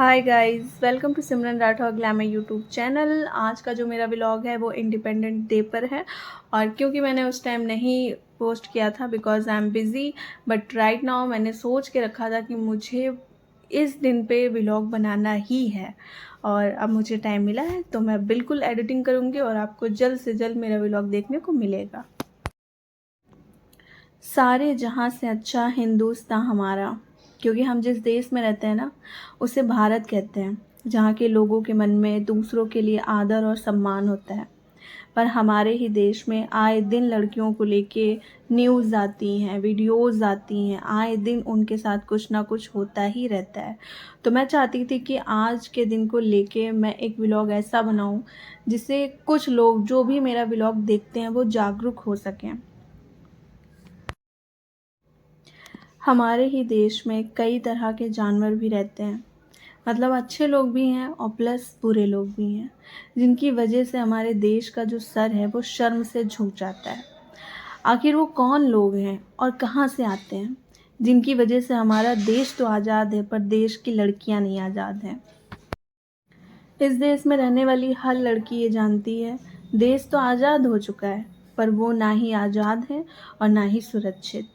Hi guys, welcome to Simran Rathore glamour YouTube channel. आज का जो मेरा व्लॉग है वो इंडिपेंडेंट डे पर है और क्योंकि मैंने उस टाइम नहीं पोस्ट किया था because I am busy, but right now मैंने सोच के रखा था कि मुझे इस दिन पे व्लॉग बनाना ही है और अब मुझे टाइम मिला है तो मैं बिल्कुल एडिटिंग करूँगी और आपको जल्द से जल्द मेरा व्लॉग देखने को मिलेगा। सारे जहाँ से अच्छा हिंदुस्तान हमारा, क्योंकि हम जिस देश में रहते हैं ना उसे भारत कहते हैं, जहाँ के लोगों के मन में दूसरों के लिए आदर और सम्मान होता है। पर हमारे ही देश में आए दिन लड़कियों को लेके न्यूज़ आती हैं, वीडियोज़ आती हैं, आए दिन उनके साथ कुछ ना कुछ होता ही रहता है। तो मैं चाहती थी कि आज के दिन को लेके मैं एक व्लॉग ऐसा बनाऊं जिससे कुछ लोग जो भी मेरा व्लॉग देखते हैं वो जागरूक हो सकें। हमारे ही देश में कई तरह के जानवर भी रहते हैं, मतलब अच्छे लोग भी हैं और प्लस बुरे लोग भी हैं, जिनकी वजह से हमारे देश का जो सर है वो शर्म से झुक जाता है। आखिर वो कौन लोग हैं और कहाँ से आते हैं जिनकी वजह से हमारा देश तो आज़ाद है पर देश की लड़कियां नहीं आज़ाद हैं। इस देश में रहने वाली हर लड़की ये जानती है देश तो आज़ाद हो चुका है पर वो ना ही आज़ाद है और ना ही सुरक्षित।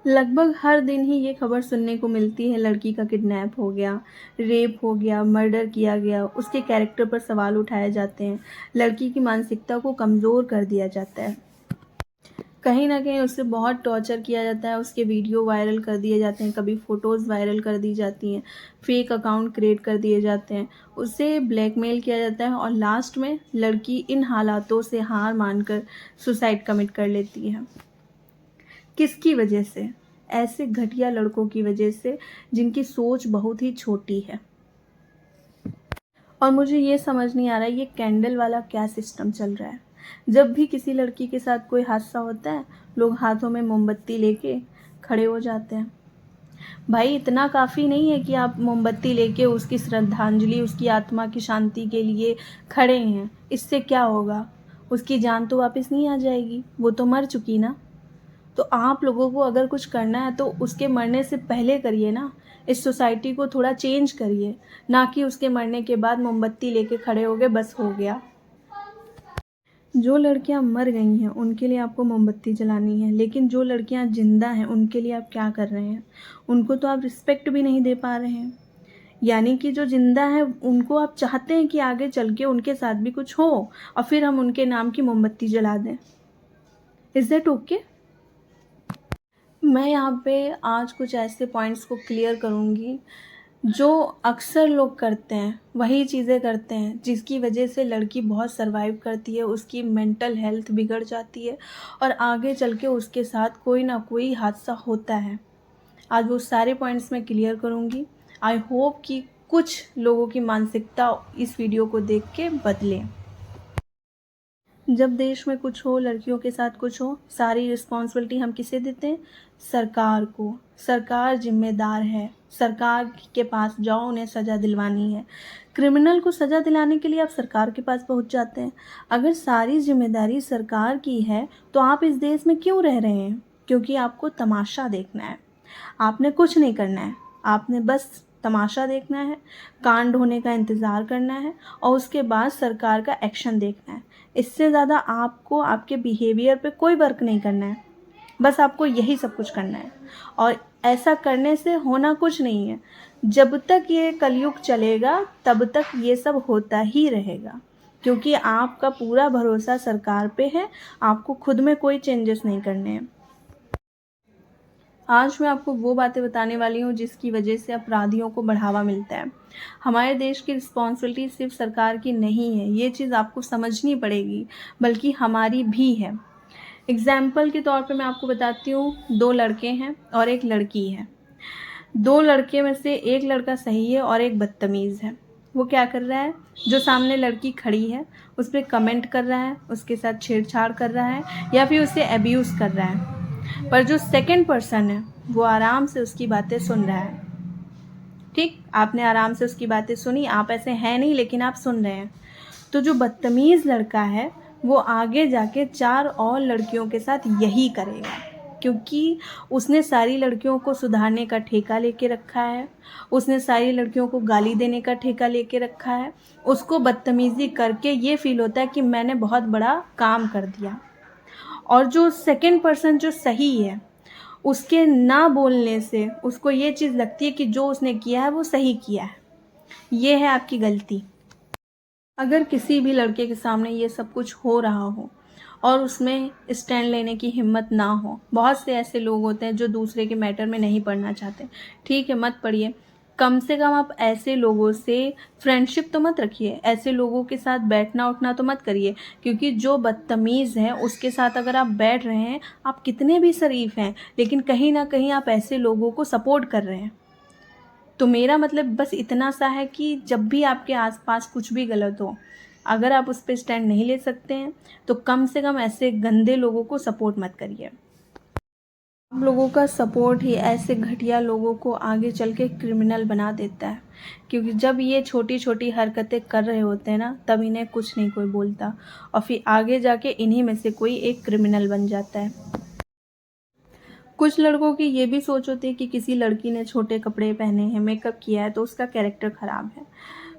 लगभग हर दिन ही ये खबर सुनने को मिलती है, लड़की का किडनैप हो गया, रेप हो गया, मर्डर किया गया, उसके कैरेक्टर पर सवाल उठाए जाते हैं, लड़की की मानसिकता को कमज़ोर कर दिया जाता है, कहीं ना कहीं उससे बहुत टॉर्चर किया जाता है, उसके वीडियो वायरल कर दिए जाते हैं, कभी फ़ोटोज़ वायरल कर दी जाती हैं, फेक अकाउंट क्रिएट कर दिए जाते हैं, उससे ब्लैकमेल किया जाता है और लास्ट में लड़की इन हालातों से हार मानकर सुसाइड कमिट कर लेती है। किसकी वजह से? ऐसे घटिया लड़कों की वजह से जिनकी सोच बहुत ही छोटी है। और मुझे ये समझ नहीं आ रहा है ये कैंडल वाला क्या सिस्टम चल रहा है। जब भी किसी लड़की के साथ कोई हादसा होता है लोग हाथों में मोमबत्ती लेके खड़े हो जाते हैं। भाई इतना काफ़ी नहीं है कि आप मोमबत्ती लेके उसकी श्रद्धांजलि, उसकी आत्मा की शांति के लिए खड़े हैं। इससे क्या होगा? उसकी जान तो वापस नहीं आ जाएगी, वो तो मर चुकी ना। तो आप लोगों को अगर कुछ करना है तो उसके मरने से पहले करिए ना। इस सोसाइटी को थोड़ा चेंज करिए, ना कि उसके मरने के बाद मोमबत्ती लेके खड़े हो गए बस हो गया। जो लड़कियां मर गई हैं उनके लिए आपको मोमबत्ती जलानी है, लेकिन जो लड़कियां जिंदा हैं उनके लिए आप क्या कर रहे हैं? उनको तो आप रिस्पेक्ट भी नहीं दे पा रहे हैं। यानी कि जो जिंदा है उनको आप चाहते हैं कि आगे चल के उनके साथ भी कुछ हो और फिर हम उनके नाम की मोमबत्ती जला दें। Is that okay? मैं यहाँ पे आज कुछ ऐसे पॉइंट्स को क्लियर करूँगी जो अक्सर लोग करते हैं, वही चीज़ें करते हैं जिसकी वजह से लड़की बहुत सर्वाइव करती है, उसकी मेंटल हेल्थ बिगड़ जाती है और आगे चल के उसके साथ कोई ना कोई हादसा होता है। आज वो सारे पॉइंट्स मैं क्लियर करूँगी। आई होप कि कुछ लोगों की मानसिकता इस वीडियो को देख के बदले। जब देश में कुछ हो, लड़कियों के साथ कुछ हो, सारी रिस्पॉन्सिबिलिटी हम किसे देते हैं? सरकार को। सरकार जिम्मेदार है, सरकार के पास जाओ, उन्हें सज़ा दिलवानी है। क्रिमिनल को सज़ा दिलाने के लिए आप सरकार के पास पहुंच जाते हैं। अगर सारी जिम्मेदारी सरकार की है तो आप इस देश में क्यों रह रहे हैं? क्योंकि आपको तमाशा देखना है। आपने कुछ नहीं करना है, आपने बस तमाशा देखना है, कांड होने का इंतज़ार करना है और उसके बाद सरकार का एक्शन देखना है। इससे ज़्यादा आपको आपके बिहेवियर पे कोई वर्क नहीं करना है, बस आपको यही सब कुछ करना है। और ऐसा करने से होना कुछ नहीं है। जब तक ये कलयुग चलेगा तब तक ये सब होता ही रहेगा, क्योंकि आपका पूरा भरोसा सरकार पे है, आपको खुद में कोई चेंजेस नहीं करने हैं। आज मैं आपको वो बातें बताने वाली हूँ जिसकी वजह से अपराधियों को बढ़ावा मिलता है। हमारे देश की रिस्पॉन्सिबिलिटी सिर्फ सरकार की नहीं है, ये चीज़ आपको समझनी पड़ेगी, बल्कि हमारी भी है। एग्जाम्पल के तौर पे मैं आपको बताती हूँ, 2 लड़के हैं और एक लड़की है। 2 लड़के में से एक लड़का सही है और एक बदतमीज़ है। वो क्या कर रहा है? जो सामने लड़की खड़ी है उस पर कमेंट कर रहा है, उसके साथ छेड़छाड़ कर रहा है या फिर उसे अब्यूज़ कर रहा है। पर जो सेकंड पर्सन है वो आराम से उसकी बातें सुन रहा है। ठीक, आपने आराम से उसकी बातें सुनी, आप ऐसे हैं नहीं लेकिन आप सुन रहे हैं। तो जो बदतमीज़ लड़का है वो आगे जाके 4 और लड़कियों के साथ यही करेगा, क्योंकि उसने सारी लड़कियों को सुधारने का ठेका लेके रखा है, उसने सारी लड़कियों को गाली देने का ठेका लेके रखा है। उसको बदतमीज़ी करके ये फ़ील होता है कि मैंने बहुत बड़ा काम कर दिया। और जो सेकंड पर्सन जो सही है, उसके ना बोलने से उसको ये चीज़ लगती है कि जो उसने किया है वो सही किया है, ये है आपकी गलती। अगर किसी भी लड़के के सामने ये सब कुछ हो रहा हो और उसमें स्टैंड लेने की हिम्मत ना हो, बहुत से ऐसे लोग होते हैं जो दूसरे के मैटर में नहीं पड़ना चाहते। ठीक है, मत पड़िए, कम से कम आप ऐसे लोगों से फ्रेंडशिप तो मत रखिए, ऐसे लोगों के साथ बैठना उठना तो मत करिए, क्योंकि जो बदतमीज़ है उसके साथ अगर आप बैठ रहे हैं, आप कितने भी शरीफ हैं, लेकिन कहीं ना कहीं आप ऐसे लोगों को सपोर्ट कर रहे हैं। तो मेरा मतलब बस इतना सा है कि जब भी आपके आसपास कुछ भी गलत हो, अगर आप उस पर स्टैंड नहीं ले सकते हैं तो कम से कम ऐसे गंदे लोगों को सपोर्ट मत करिए। आप लोगों का सपोर्ट ही ऐसे घटिया लोगों को आगे चल के क्रिमिनल बना देता है, क्योंकि जब ये छोटी छोटी हरकतें कर रहे होते हैं ना, तब इन्हें कुछ नहीं कोई बोलता और फिर आगे जाके इन्हीं में से कोई एक क्रिमिनल बन जाता है। कुछ लड़कों की ये भी सोच होती है कि किसी लड़की ने छोटे कपड़े पहने हैं, मेकअप किया है तो उसका कैरेक्टर ख़राब है।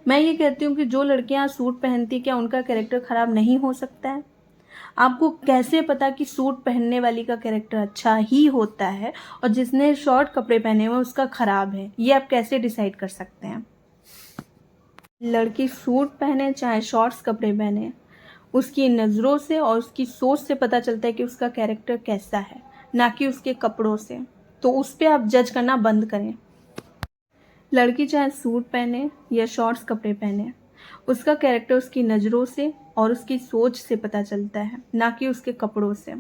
मैं ये कहती हूँ कि जो लड़कियाँ सूट पहनती, क्या उनका कैरेक्टर ख़राब नहीं हो सकता है? आपको कैसे पता कि सूट पहनने वाली का कैरेक्टर अच्छा ही होता है और जिसने शॉर्ट कपड़े पहने हुए उसका ख़राब है? ये आप कैसे डिसाइड कर सकते हैं? लड़की सूट पहने चाहे शॉर्ट्स कपड़े पहने, उसकी नज़रों से और उसकी सोच से पता चलता है कि उसका कैरेक्टर कैसा है, ना कि उसके कपड़ों से। तो उस पर आप जज करना बंद करें। लड़की चाहे सूट पहने या शॉर्ट्स कपड़े पहने, उसका कैरेक्टर उसकी नज़रों से और उसकी सोच से पता चलता है, ना कि उसके कपड़ों से।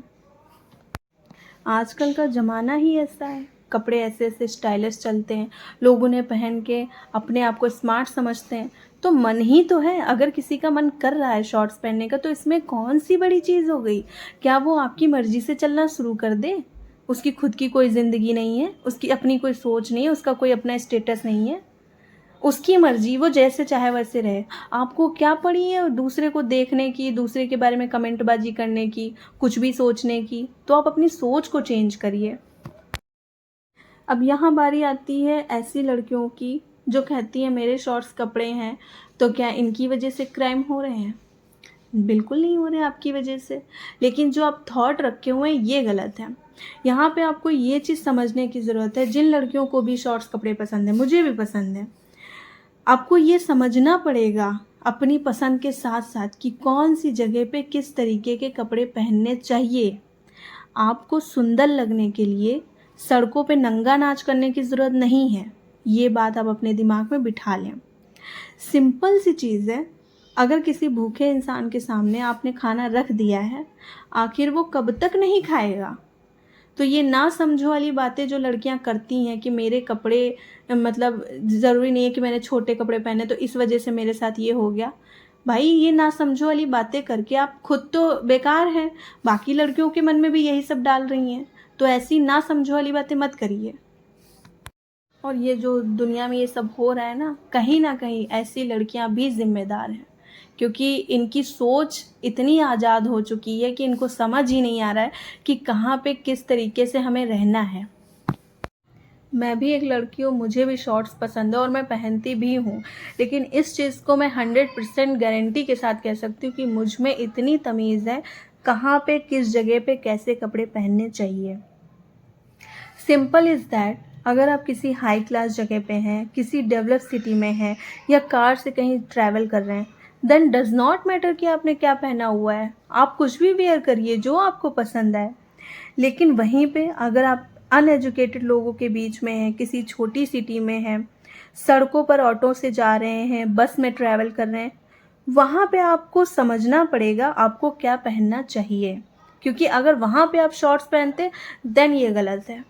आजकल का ज़माना ही ऐसा है, कपड़े ऐसे ऐसे स्टाइलिश चलते हैं, लोग उन्हें पहन के अपने आप को स्मार्ट समझते हैं। तो मन ही तो है, अगर किसी का मन कर रहा है शॉर्ट्स पहनने का तो इसमें कौन सी बड़ी चीज़ हो गई? क्या वो आपकी मर्ज़ी से चलना शुरू कर दे? उसकी खुद की कोई ज़िंदगी नहीं है, उसकी अपनी कोई सोच नहीं है, उसका कोई अपना स्टेटस नहीं है, उसकी मर्जी, वो जैसे चाहे वैसे रहे। आपको क्या पड़ी है दूसरे को देखने की, दूसरे के बारे में कमेंटबाजी करने की, कुछ भी सोचने की? तो आप अपनी सोच को चेंज करिए। अब यहाँ बारी आती है ऐसी लड़कियों की जो कहती हैं मेरे शॉर्ट्स कपड़े हैं तो क्या इनकी वजह से क्राइम हो रहे हैं? बिल्कुल नहीं हो रहे आपकी वजह से, लेकिन जो आप थॉट रखे हुए हैं ये गलत है। यहाँ पे आपको ये चीज़ समझने की ज़रूरत है, जिन लड़कियों को भी शॉर्ट्स कपड़े पसंद है, मुझे भी पसंद है, आपको ये समझना पड़ेगा अपनी पसंद के साथ साथ कि कौन सी जगह पे किस तरीके के कपड़े पहनने चाहिए। आपको सुंदर लगने के लिए सड़कों पे नंगा नाच करने की ज़रूरत नहीं है, ये बात आप अपने दिमाग में बिठा लें। सिंपल सी चीज़ है, अगर किसी भूखे इंसान के सामने आपने खाना रख दिया है, आखिर वो कब तक नहीं खाएगा? तो ये ना समझो वाली बातें जो लड़कियां करती हैं कि मेरे कपड़े, मतलब ज़रूरी नहीं है कि मैंने छोटे कपड़े पहने तो इस वजह से मेरे साथ ये हो गया। भाई ये ना समझो वाली बातें करके आप खुद तो बेकार हैं, बाकी लड़कियों के मन में भी यही सब डाल रही हैं। तो ऐसी ना समझो वाली बातें मत करिए। और ये जो दुनिया में ये सब हो रहा है ना कहीं ऐसी लड़कियां भी जिम्मेदार हैं, क्योंकि इनकी सोच इतनी आज़ाद हो चुकी है कि इनको समझ ही नहीं आ रहा है कि कहाँ पे किस तरीके से हमें रहना है। मैं भी एक लड़की हूँ, मुझे भी शॉर्ट्स पसंद है और मैं पहनती भी हूँ, लेकिन इस चीज़ को मैं 100% गारंटी के साथ कह सकती हूँ कि मुझ में इतनी तमीज़ है कहाँ पे किस जगह पे कैसे कपड़े पहनने चाहिए। सिंपल इज़ दैट, अगर आप किसी हाई क्लास जगह पे हैं, किसी डेवलप सिटी में हैं या कार से कहीं ट्रैवल कर रहे हैं, देन डज़ नॉट मैटर कि आपने क्या पहना हुआ है, आप कुछ भी वेयर करिए जो आपको पसंद है। लेकिन वहीं पे अगर आप अनएजुकेटेड लोगों के बीच में हैं, किसी छोटी सिटी में हैं, सड़कों पर ऑटो से जा रहे हैं, बस में ट्रैवल कर रहे हैं, वहाँ पे आपको समझना पड़ेगा आपको क्या पहनना चाहिए, क्योंकि अगर वहाँ पे आप शॉर्ट्स पहनते देन ये गलत है।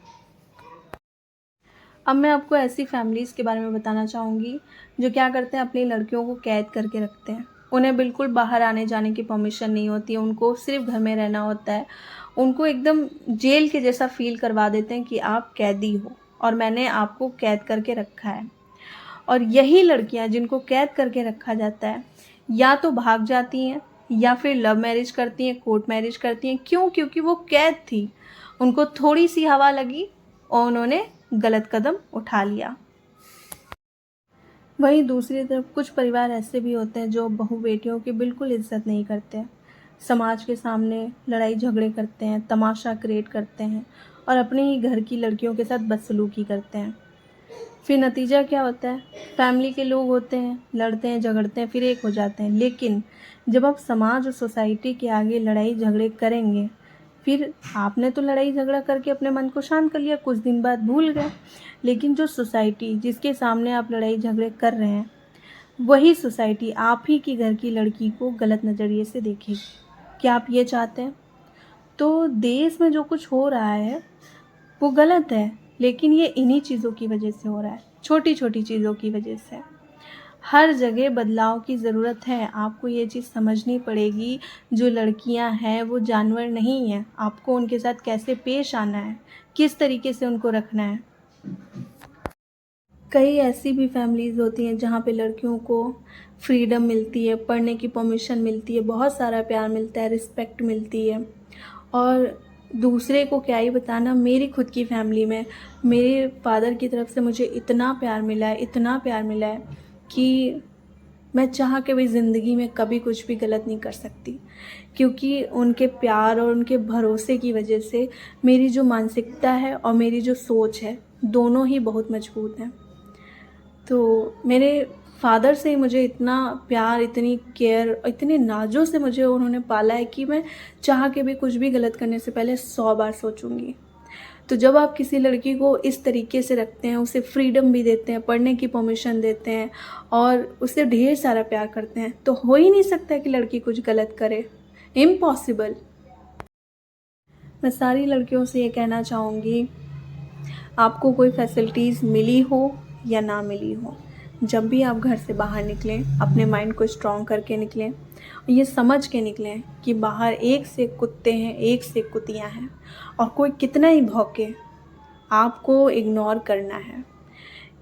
अब मैं आपको ऐसी फैमिलीज़ के बारे में बताना चाहूँगी जो क्या करते हैं, अपनी लड़कियों को कैद करके रखते हैं। उन्हें बिल्कुल बाहर आने जाने की परमिशन नहीं होती है, उनको सिर्फ घर में रहना होता है। उनको एकदम जेल के जैसा फ़ील करवा देते हैं कि आप कैदी हो और मैंने आपको कैद करके रखा है। और यही लड़कियां जिनको कैद करके रखा जाता है, या तो भाग जाती हैं या फिर लव मैरिज करती हैं, कोर्ट मैरिज करती हैं। क्यों? क्योंकि वो कैद थी, उनको थोड़ी सी हवा लगी और उन्होंने गलत कदम उठा लिया। वहीं दूसरी तरफ कुछ परिवार ऐसे भी होते हैं जो बहू बेटियों की बिल्कुल इज्जत नहीं करते, समाज के सामने लड़ाई झगड़े करते हैं, तमाशा क्रिएट करते हैं और अपने ही घर की लड़कियों के साथ बदसलूकी करते हैं। फिर नतीजा क्या होता है? फैमिली के लोग होते हैं, लड़ते हैं, झगड़ते हैं, फिर एक हो जाते हैं। लेकिन जब आप समाज और सोसाइटी के आगे लड़ाई झगड़े करेंगे, फिर आपने तो लड़ाई झगड़ा करके अपने मन को शांत कर लिया, कुछ दिन बाद भूल गए। लेकिन जो सोसाइटी जिसके सामने आप लड़ाई झगड़े कर रहे हैं, वही सोसाइटी आप ही की घर की लड़की को गलत नज़रिए से देखेगी। क्या आप ये चाहते हैं? तो देश में जो कुछ हो रहा है वो गलत है, लेकिन ये इन्हीं चीज़ों की वजह से हो रहा है, छोटी छोटी चीज़ों की वजह से। हर जगह बदलाव की ज़रूरत है। आपको ये चीज़ समझनी पड़ेगी, जो लड़कियां हैं वो जानवर नहीं हैं। आपको उनके साथ कैसे पेश आना है, किस तरीके से उनको रखना है। कई ऐसी भी फैमिलीज़ होती हैं जहाँ पे लड़कियों को फ्रीडम मिलती है, पढ़ने की परमिशन मिलती है, बहुत सारा प्यार मिलता है, रिस्पेक्ट मिलती है। और दूसरे को क्या ही बताना, मेरी खुद की फैमिली में मेरे फादर की तरफ से मुझे इतना प्यार मिला है, इतना प्यार मिला है कि मैं चाह के भी ज़िंदगी में कभी कुछ भी गलत नहीं कर सकती, क्योंकि उनके प्यार और उनके भरोसे की वजह से मेरी जो मानसिकता है और मेरी जो सोच है, दोनों ही बहुत मजबूत हैं। तो मेरे फादर से मुझे इतना प्यार, इतनी केयर, इतने नाज़ों से मुझे उन्होंने पाला है कि मैं चाह के भी कुछ भी गलत करने से पहले 100 बार सोचूंगी। तो जब आप किसी लड़की को इस तरीके से रखते हैं, उसे फ्रीडम भी देते हैं, पढ़ने की परमिशन देते हैं और उसे ढेर सारा प्यार करते हैं, तो हो ही नहीं सकता कि लड़की कुछ गलत करे। इम्पॉसिबल। मैं सारी लड़कियों से ये कहना चाहूँगी, आपको कोई फैसिलिटीज़ मिली हो या ना मिली हो, जब भी आप घर से बाहर निकलें, अपने माइंड को स्ट्रॉन्ग करके निकलें, ये समझ के निकलें कि बाहर एक से एक कुत्ते हैं, एक से एक कुतियाँ हैं, और कोई कितना ही भौंके, आपको इग्नोर करना है।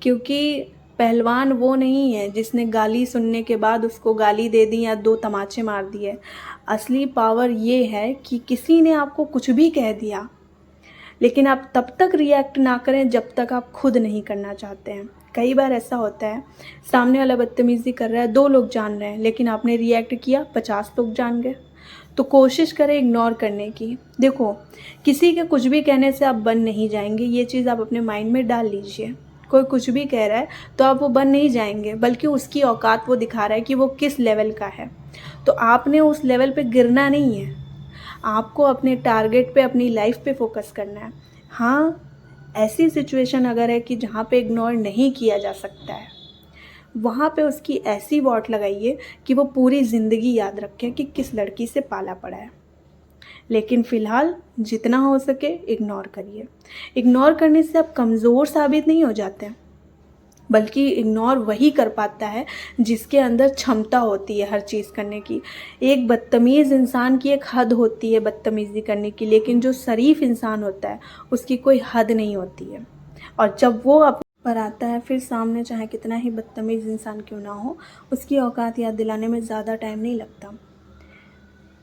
क्योंकि पहलवान वो नहीं है जिसने गाली सुनने के बाद उसको गाली दे दी या 2 तमाचे मार दिए। असली पावर ये है कि किसी ने आपको कुछ भी कह दिया, लेकिन आप तब तक रिएक्ट ना करें जब तक आप खुद नहीं करना चाहते हैं। कई बार ऐसा होता है, सामने वाला बदतमीज़ी कर रहा है, 2 लोग जान रहे हैं, लेकिन आपने रिएक्ट किया, 50 लोग जान गए। तो कोशिश करें इग्नोर करने की। देखो, किसी के कुछ भी कहने से आप बन नहीं जाएंगे, ये चीज़ आप अपने माइंड में डाल लीजिए। कोई कुछ भी कह रहा है तो आप वो बन नहीं जाएंगे, बल्कि उसकी औकात वो दिखा रहा है कि वो किस लेवल का है। तो आपने उस लेवल पे गिरना नहीं है, आपको अपने टारगेट पे, अपनी लाइफ पे फोकस करना है। हाँ, ऐसी सिचुएशन अगर है कि जहाँ पे इग्नोर नहीं किया जा सकता है, वहाँ पे उसकी ऐसी वॉट लगाइए कि वो पूरी ज़िंदगी याद रखे कि किस लड़की से पाला पड़ा है। लेकिन फ़िलहाल जितना हो सके इग्नोर करिए। इग्नोर करने से आप कमज़ोर साबित नहीं हो जाते हैं, बल्कि इग्नोर वही कर पाता है जिसके अंदर क्षमता होती है हर चीज़ करने की। एक बदतमीज़ इंसान की एक हद होती है बदतमीज़ी करने की, लेकिन जो शरीफ इंसान होता है उसकी कोई हद नहीं होती है। और जब वो आप पर आता है, फिर सामने चाहे कितना ही बदतमीज़ इंसान क्यों ना हो, उसकी औकात याद दिलाने में ज़्यादा टाइम नहीं लगता।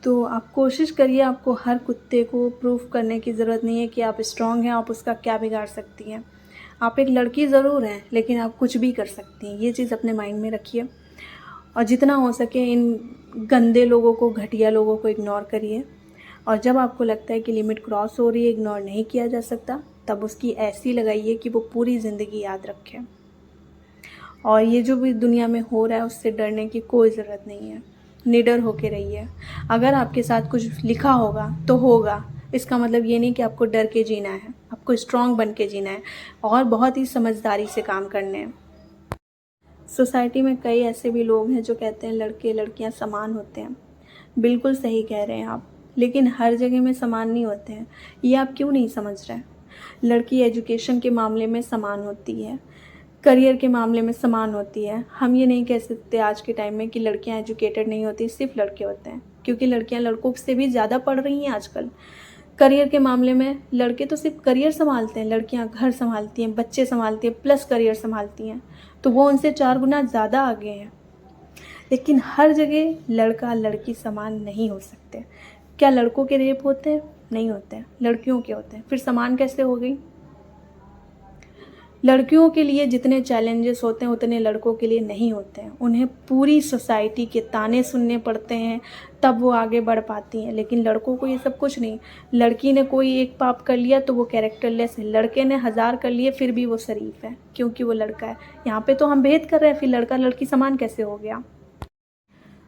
तो आप कोशिश करिए, आपको हर कुत्ते को प्रूफ करने की ज़रूरत नहीं है कि आप स्ट्रॉन्ग हैं, आप उसका क्या बिगाड़ सकती हैं। आप एक लड़की ज़रूर हैं, लेकिन आप कुछ भी कर सकती हैं, ये चीज़ अपने माइंड में रखिए। और जितना हो सके इन गंदे लोगों को, घटिया लोगों को इग्नोर करिए। और जब आपको लगता है कि लिमिट क्रॉस हो रही है, इग्नोर नहीं किया जा सकता, तब उसकी ऐसी लगाइए कि वो पूरी ज़िंदगी याद रखे। और ये जो भी दुनिया में हो रहा है उससे डरने की कोई ज़रूरत नहीं है, निडर होके रहिए। अगर आपके साथ कुछ लिखा होगा तो होगा, इसका मतलब ये नहीं कि आपको डर के जीना है, आपको स्ट्रॉन्ग बन के जीना है और बहुत ही समझदारी से काम करने हैं। सोसाइटी में कई ऐसे भी लोग हैं जो कहते हैं लड़के लड़कियां समान होते हैं। बिल्कुल सही कह रहे हैं आप, लेकिन हर जगह में समान नहीं होते हैं। ये आप क्यों नहीं समझ रहे हैं? लड़की एजुकेशन के मामले में समान होती है, करियर के मामले में समान होती है। हम ये नहीं कह सकते आज के टाइम में कि लड़कियां एजुकेटेड नहीं होती, सिर्फ लड़के होते हैं, क्योंकि लड़कियां लड़कों से भी ज़्यादा पढ़ रही हैं आजकल। करियर के मामले में लड़के तो सिर्फ करियर संभालते हैं, लड़कियां घर संभालती हैं, बच्चे संभालती हैं, प्लस करियर संभालती हैं, तो वो उनसे 4 गुना ज़्यादा आगे हैं। लेकिन हर जगह लड़का लड़की समान नहीं हो सकते। क्या लड़कों के रेप होते हैं? नहीं होते हैं, लड़कियों के होते हैं। फिर समान कैसे हो गई? लड़कियों के लिए जितने चैलेंजेस होते हैं उतने लड़कों के लिए नहीं होते हैं। उन्हें पूरी सोसाइटी के ताने सुनने पड़ते हैं, तब वो आगे बढ़ पाती हैं। लेकिन लड़कों को ये सब कुछ नहीं। लड़की ने कोई एक पाप कर लिया तो वो कैरेक्टरलेस है, लड़के ने 1000 कर लिए फिर भी वो शरीफ है, क्योंकि वो लड़का है। यहाँ पे तो हम भेद कर रहे हैं, फिर लड़का लड़की समान कैसे हो गया?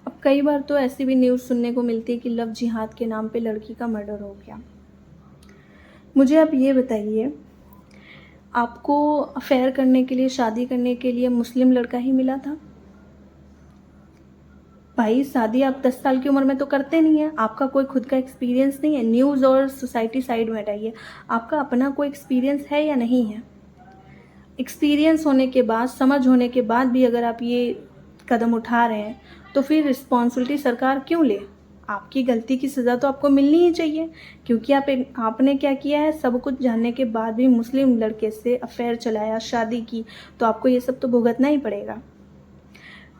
अब कई बार तो ऐसी भी न्यूज़ सुनने को मिलती है कि लव जिहाद के नाम पे लड़की का मर्डर हो गया। मुझे आप ये बताइए, आपको अफेयर करने के लिए, शादी करने के लिए मुस्लिम लड़का ही मिला था? भाई शादी आप 10 साल की उम्र में तो करते नहीं हैं, आपका कोई खुद का एक्सपीरियंस नहीं है। न्यूज़ और सोसाइटी साइड में हटाइए, आपका अपना कोई एक्सपीरियंस है या नहीं है? एक्सपीरियंस होने के बाद, समझ होने के बाद भी अगर आप ये कदम उठा रहे हैं तो फिर रिस्पॉन्सिबिलिटी सरकार क्यों ले? आपकी गलती की सज़ा तो आपको मिलनी ही चाहिए, क्योंकि आपने क्या किया है, सब कुछ जानने के बाद भी मुस्लिम लड़के से अफेयर चलाया, शादी की, तो आपको ये सब तो भुगतना ही पड़ेगा।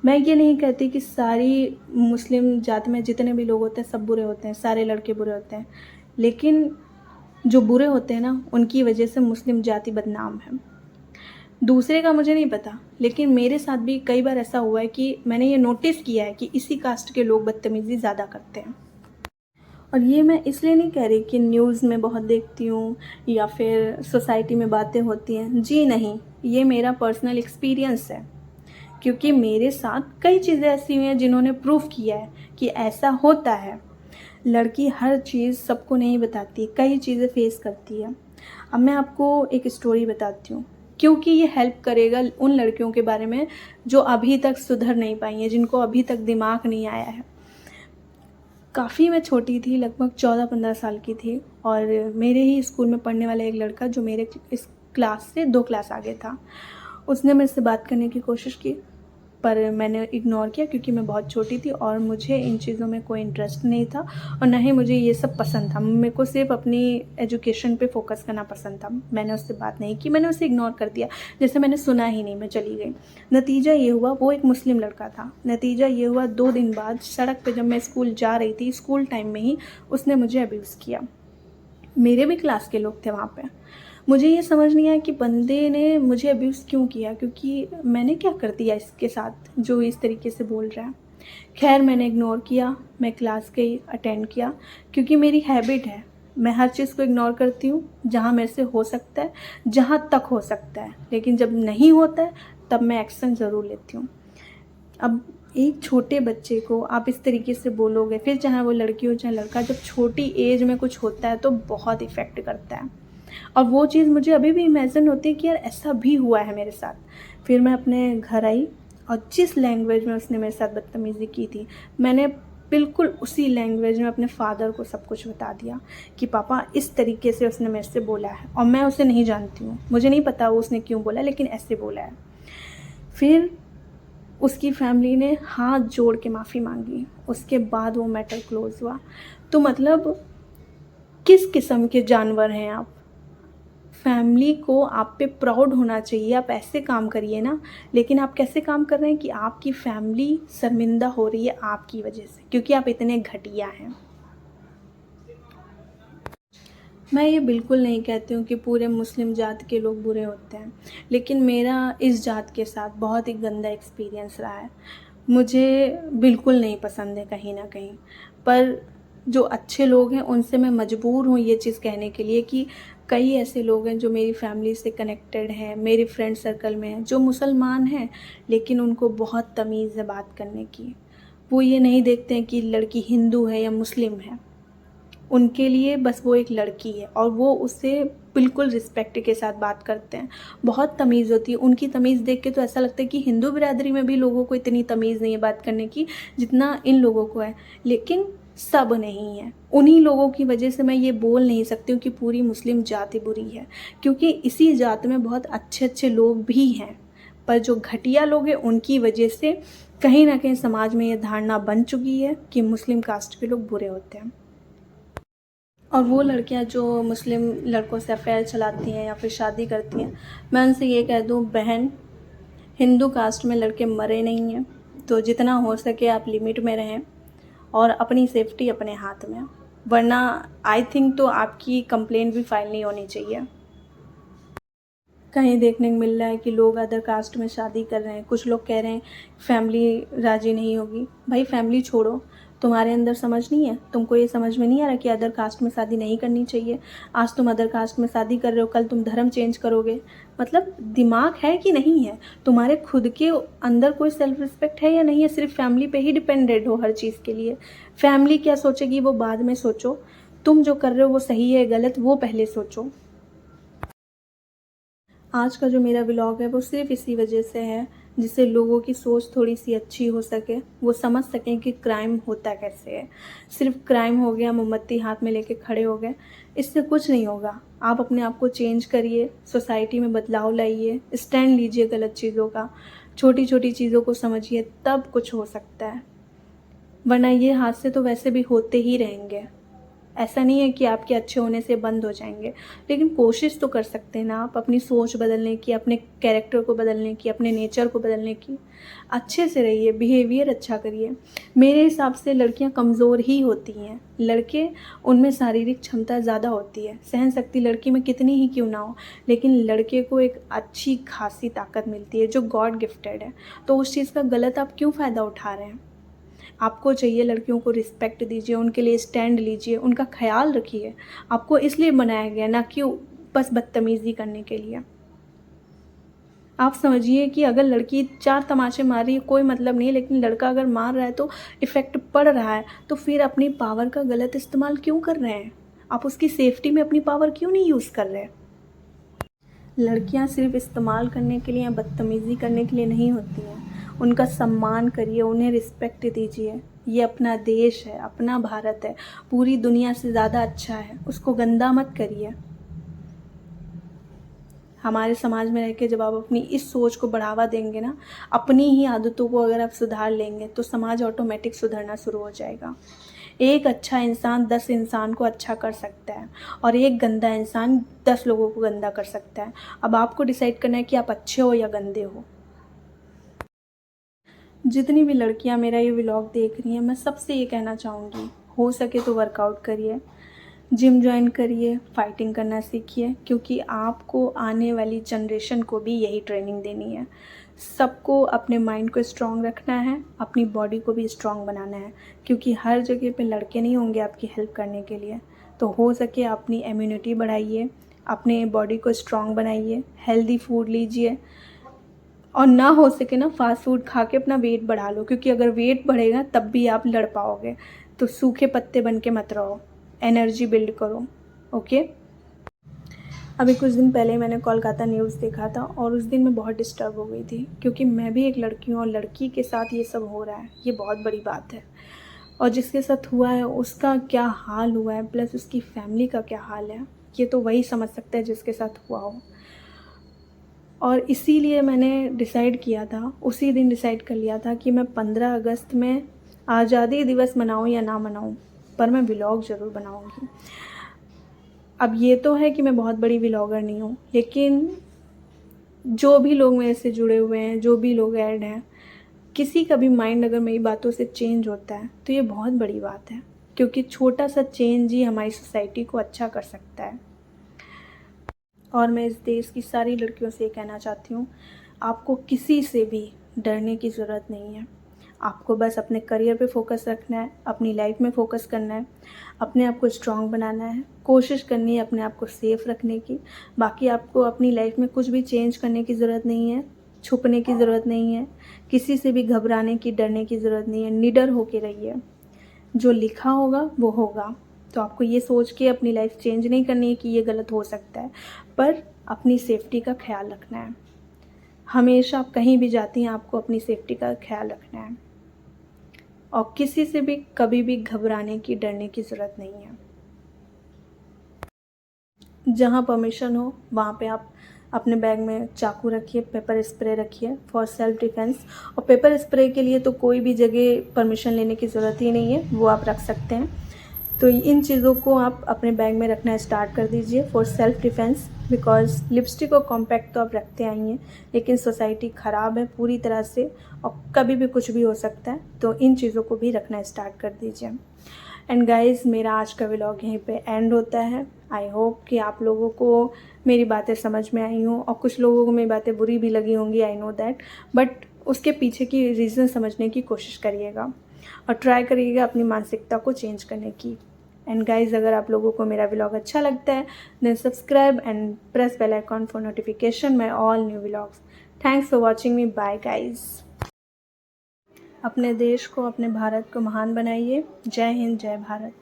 मैं ये नहीं कहती कि सारी मुस्लिम जात में जितने भी लोग होते हैं सब बुरे होते हैं, सारे लड़के बुरे होते हैं, लेकिन जो बुरे होते हैं ना, उनकी वजह से मुस्लिम जाति बदनाम है। दूसरे का मुझे नहीं पता, लेकिन मेरे साथ भी कई बार ऐसा हुआ है कि मैंने ये नोटिस किया है कि इसी कास्ट के लोग बदतमीज़ी ज़्यादा करते हैं। और ये मैं इसलिए नहीं कह रही कि न्यूज़ में बहुत देखती हूँ या फिर सोसाइटी में बातें होती हैं, जी नहीं, ये मेरा पर्सनल एक्सपीरियंस है, क्योंकि मेरे साथ कई चीज़ें ऐसी हुई हैं जिन्होंने प्रूव किया है कि ऐसा होता है। लड़की हर चीज़ सबको नहीं बताती, कई चीज़ें फेस करती है। अब मैं आपको एक स्टोरी बताती हूँ, क्योंकि ये हेल्प करेगा उन लड़कियों के बारे में जो अभी तक सुधर नहीं पाई हैं, जिनको अभी तक दिमाग नहीं आया है। काफ़ी मैं छोटी थी, लगभग 14-15 साल की थी, और मेरे ही स्कूल में पढ़ने वाला एक लड़का जो मेरे इस क्लास से 2 क्लास आगे था, उसने मेरे से बात करने की कोशिश की, पर मैंने इग्नोर किया क्योंकि मैं बहुत छोटी थी और मुझे इन चीज़ों में कोई इंटरेस्ट नहीं था और ना ही मुझे ये सब पसंद था। मेरे को सिर्फ अपनी एजुकेशन पे फोकस करना पसंद था। मैंने उससे बात नहीं की, मैंने उसे इग्नोर कर दिया, जैसे मैंने सुना ही नहीं, मैं चली गई। नतीजा ये हुआ, वो एक मुस्लिम लड़का था। नतीजा ये हुआ, 2 दिन बाद सड़क पर जब मैं स्कूल जा रही थी, स्कूल टाइम में ही उसने मुझे अब्यूज़ किया। मेरे भी क्लास के लोग थे वहाँ पे। मुझे ये समझ नहीं आया कि बंदे ने मुझे अब्यूज़ क्यों किया, क्योंकि मैंने क्या कर दिया इसके साथ जो इस तरीके से बोल रहा है। खैर मैंने इग्नोर किया, मैं क्लास गई, अटेंड किया, क्योंकि मेरी हैबिट है, मैं हर चीज़ को इग्नोर करती हूँ जहाँ मेरे से हो सकता है, जहाँ तक हो सकता है, लेकिन जब नहीं होता है तब मैं एक्शन ज़रूर लेती हूँ। अब एक छोटे बच्चे को आप इस तरीके से बोलोगे, फिर चाहे वो लड़की हो चाहे लड़का, जब छोटी एज में कुछ होता है तो बहुत इफ़ेक्ट करता है। और वो चीज़ मुझे अभी भी इमेजिन होती है कि यार ऐसा भी हुआ है मेरे साथ। फिर मैं अपने घर आई और जिस लैंग्वेज में उसने मेरे साथ बदतमीज़ी की थी, मैंने बिल्कुल उसी लैंग्वेज में अपने फादर को सब कुछ बता दिया कि पापा इस तरीके से उसने मेरे से बोला है, और मैं उसे नहीं जानती हूँ, मुझे नहीं पता वो उसने क्यों बोला, लेकिन ऐसे बोला है। फिर उसकी फैमिली ने हाथ जोड़ के माफ़ी मांगी, उसके बाद वो मैटर क्लोज़ हुआ। तो मतलब किस किस्म के जानवर हैं आप? फैमिली को आप पे प्राउड होना चाहिए, आप ऐसे काम करिए ना, लेकिन आप कैसे काम कर रहे हैं कि आपकी फैमिली शर्मिंदा हो रही है आपकी वजह से, क्योंकि आप इतने घटिया हैं। मैं ये बिल्कुल नहीं कहती हूँ कि पूरे मुस्लिम जात के लोग बुरे होते हैं, लेकिन मेरा इस जात के साथ बहुत ही गंदा एक्सपीरियंस रहा है। मुझे बिल्कुल नहीं पसंद है कहीं ना कहीं, पर जो अच्छे लोग हैं उनसे मैं मजबूर हूँ ये चीज़ कहने के लिए कि कई ऐसे लोग हैं जो मेरी फैमिली से कनेक्टेड हैं, मेरे फ्रेंड सर्कल में हैं, जो मुसलमान हैं, लेकिन उनको बहुत तमीज़ है बात करने की। वो ये नहीं देखते हैं कि लड़की हिंदू है या मुस्लिम है, उनके लिए बस वो एक लड़की है और वो उससे बिल्कुल रिस्पेक्ट के साथ बात करते हैं। बहुत तमीज़ होती है उनकी। तमीज़ देख के तो ऐसा लगता है कि हिंदू बिरादरी में भी लोगों को इतनी तमीज़ नहीं है बात करने की जितना इन लोगों को है, लेकिन सब नहीं है। उन्हीं लोगों की वजह से मैं ये बोल नहीं सकती हूँ कि पूरी मुस्लिम जाति बुरी है, क्योंकि इसी जात में बहुत अच्छे अच्छे लोग भी हैं, पर जो घटिया लोग हैं उनकी वजह से कहीं ना कहीं समाज में ये धारणा बन चुकी है कि मुस्लिम कास्ट के लोग बुरे होते हैं। और वो लड़कियां जो मुस्लिम लड़कों से अफेयर चलाती हैं या फिर शादी करती हैं, मैं उनसे ये कह दूँ, बहन, हिंदू कास्ट में लड़के मरे नहीं हैं, तो जितना हो सके आप लिमिट में रहें और अपनी सेफ्टी अपने हाथ में। वरना आई थिंक तो आपकी कंप्लेंट भी फाइल नहीं होनी चाहिए। कहीं देखने को मिल रहा है कि लोग अदर कास्ट में शादी कर रहे हैं, कुछ लोग कह रहे हैं फैमिली राज़ी नहीं होगी। भाई फैमिली छोड़ो, तुम्हारे अंदर समझ नहीं है? तुमको ये समझ में नहीं आ रहा कि अदर कास्ट में शादी नहीं करनी चाहिए? आज तुम अदर कास्ट में शादी कर रहे हो, कल तुम धर्म चेंज करोगे। मतलब दिमाग है कि नहीं है? तुम्हारे खुद के अंदर कोई सेल्फ रिस्पेक्ट है या नहीं है? सिर्फ फैमिली पे ही डिपेंडेंट हो हर चीज़ के लिए। फैमिली क्या सोचेगी वो बाद में सोचो, तुम जो कर रहे हो वो सही है गलत वो पहले सोचो। आज का जो मेरा व्लॉग है वो सिर्फ इसी वजह से है, जिससे लोगों की सोच थोड़ी सी अच्छी हो सके, वो समझ सकें कि क्राइम होता कैसे है। सिर्फ क्राइम हो गया, मोमबत्ती हाथ में लेके खड़े हो गए, इससे कुछ नहीं होगा। आप अपने आप को चेंज करिए, सोसाइटी में बदलाव लाइए, स्टैंड लीजिए गलत चीज़ों का, छोटी छोटी चीज़ों को समझिए, तब कुछ हो सकता है। वरना ये हादसे तो वैसे भी होते ही रहेंगे। ऐसा नहीं है कि आपके अच्छे होने से बंद हो जाएंगे, लेकिन कोशिश तो कर सकते हैं ना आप अपनी सोच बदलने की, अपने कैरेक्टर को बदलने की, अपने नेचर को बदलने की। अच्छे से रहिए, बिहेवियर अच्छा करिए। मेरे हिसाब से लड़कियां कमज़ोर ही होती हैं, लड़के उनमें शारीरिक क्षमता ज़्यादा होती है, सहन शक्ति लड़की में कितनी ही क्यों ना हो, लेकिन लड़के को एक अच्छी खासी ताकत मिलती है जो गॉड गिफ्टेड है। तो उस चीज़ का गलत आप क्यों फ़ायदा उठा रहे हैं? आपको चाहिए लड़कियों को रिस्पेक्ट दीजिए, उनके लिए स्टैंड लीजिए, उनका ख्याल रखिए। आपको इसलिए बनाया गया, ना कि बस बदतमीज़ी करने के लिए। आप समझिए कि अगर लड़की 4 तमाचे मार रही है कोई मतलब नहीं है, लेकिन लड़का अगर मार रहा है तो इफ़ेक्ट पड़ रहा है, तो फिर अपनी पावर का गलत इस्तेमाल क्यों कर रहे हैं? आप उसकी सेफ्टी में अपनी पावर क्यों नहीं यूज़ कर रहे? लड़कियां सिर्फ इस्तेमाल करने के लिए या बदतमीज़ी करने के लिए नहीं होती हैं। उनका सम्मान करिए, उन्हें रिस्पेक्ट दीजिए। ये अपना देश है, अपना भारत है, पूरी दुनिया से ज़्यादा अच्छा है, उसको गंदा मत करिए। हमारे समाज में रह के जब आप अपनी इस सोच को बढ़ावा देंगे ना, अपनी ही आदतों को अगर आप सुधार लेंगे, तो समाज ऑटोमेटिक सुधरना शुरू हो जाएगा। एक अच्छा इंसान 10 इंसान को अच्छा कर सकता है, और एक गंदा इंसान 10 लोगों को गंदा कर सकता है। अब आपको डिसाइड करना है कि आप अच्छे हो या गंदे हो। जितनी भी लड़कियां मेरा ये व्लॉग देख रही हैं, मैं सबसे ये कहना चाहूँगी, हो सके तो वर्कआउट करिए, जिम ज्वाइन करिए, फाइटिंग करना सीखिए, क्योंकि आपको आने वाली जनरेशन को भी यही ट्रेनिंग देनी है। सबको अपने माइंड को स्ट्रॉन्ग रखना है, अपनी बॉडी को भी स्ट्रॉन्ग बनाना है, क्योंकि हर जगह पे लड़के नहीं होंगे आपकी हेल्प करने के लिए। तो हो सके अपनी इम्यूनिटी बढ़ाइए, अपने बॉडी को स्ट्रॉन्ग बनाइए, हेल्दी फूड लीजिए, और ना हो सके ना फास्ट फूड खा के अपना वेट बढ़ा लो, क्योंकि अगर वेट बढ़ेगा तब भी आप लड़ पाओगे। तो सूखे पत्ते बन के मत रहो, एनर्जी बिल्ड करो। ओके। अभी कुछ दिन पहले मैंने कोलकाता न्यूज़ देखा था, और उस दिन मैं बहुत डिस्टर्ब हो गई थी, क्योंकि मैं भी एक लड़की हूँ और लड़की के साथ ये सब हो रहा है, ये बहुत बड़ी बात है। और जिसके साथ हुआ है उसका क्या हाल हुआ है, प्लस उसकी फैमिली का क्या हाल है, ये तो वही समझ सकता है जिसके साथ हुआ हो। और इसीलिए मैंने डिसाइड किया था, उसी दिन डिसाइड कर लिया था कि मैं 15 अगस्त में आज़ादी दिवस मनाऊं या ना मनाऊं, पर मैं व्लॉग ज़रूर बनाऊंगी। अब ये तो है कि मैं बहुत बड़ी व्लॉगर नहीं हूँ, लेकिन जो भी लोग मेरे से जुड़े हुए हैं, जो भी लोग ऐड हैं, किसी का भी माइंड अगर मेरी बातों से चेंज होता है तो ये बहुत बड़ी बात है, क्योंकि छोटा सा चेंज ही हमारी सोसाइटी को अच्छा कर सकता है। और मैं इस देश की सारी लड़कियों से ये कहना चाहती हूँ, आपको किसी से भी डरने की ज़रूरत नहीं है। आपको बस अपने करियर पे फोकस रखना है, अपनी लाइफ में फोकस करना है, अपने आप को स्ट्रॉन्ग बनाना है, कोशिश करनी है अपने आप को सेफ़ रखने की। बाकी आपको अपनी लाइफ में कुछ भी चेंज करने की ज़रूरत नहीं है, छुपने की ज़रूरत नहीं है, किसी से भी घबराने की, डरने की ज़रूरत नहीं है। निडर होके रहिए, जो लिखा होगा वो होगा। तो आपको ये सोच के अपनी लाइफ चेंज नहीं करनी है कि ये गलत हो सकता है, पर अपनी सेफ्टी का ख्याल रखना है। हमेशा आप कहीं भी जाती हैं, आपको अपनी सेफ्टी का ख्याल रखना है, और किसी से भी कभी भी घबराने की, डरने की ज़रूरत नहीं है। जहाँ परमिशन हो वहाँ पे आप अपने बैग में चाकू रखिए, पेपर स्प्रे रखिए फॉर सेल्फ डिफेंस। और पेपर स्प्रे के लिए तो कोई भी जगह परमिशन लेने की ज़रूरत ही नहीं है, वो आप रख सकते हैं। तो इन चीज़ों को आप अपने बैग में रखना स्टार्ट कर दीजिए for self defence. Because lipstick और कॉम्पैक्ट तो आप रखते आई हैं, लेकिन सोसाइटी ख़राब है पूरी तरह से, और कभी भी कुछ भी हो सकता है, तो इन चीज़ों को भी रखना स्टार्ट कर दीजिए। एंड गाइज़, मेरा आज का व्लॉग यहीं पे एंड होता है। आई होप कि आप लोगों को मेरी बातें समझ में आई हों, और कुछ लोगों को मेरी बातें बुरी भी लगी होंगी, आई नो दैट, बट उसके पीछे की रीज़न समझने की कोशिश करिएगा और ट्राई करिएगा अपनी मानसिकता को चेंज करने की। एंड गाइज़, अगर आप लोगों को मेरा व्लॉग अच्छा लगता है then subscribe and press bell icon for notification my all new vlogs. Thanks for watching me. Bye guys. अपने देश को, अपने भारत को महान बनाइए। जय हिंद, जय भारत।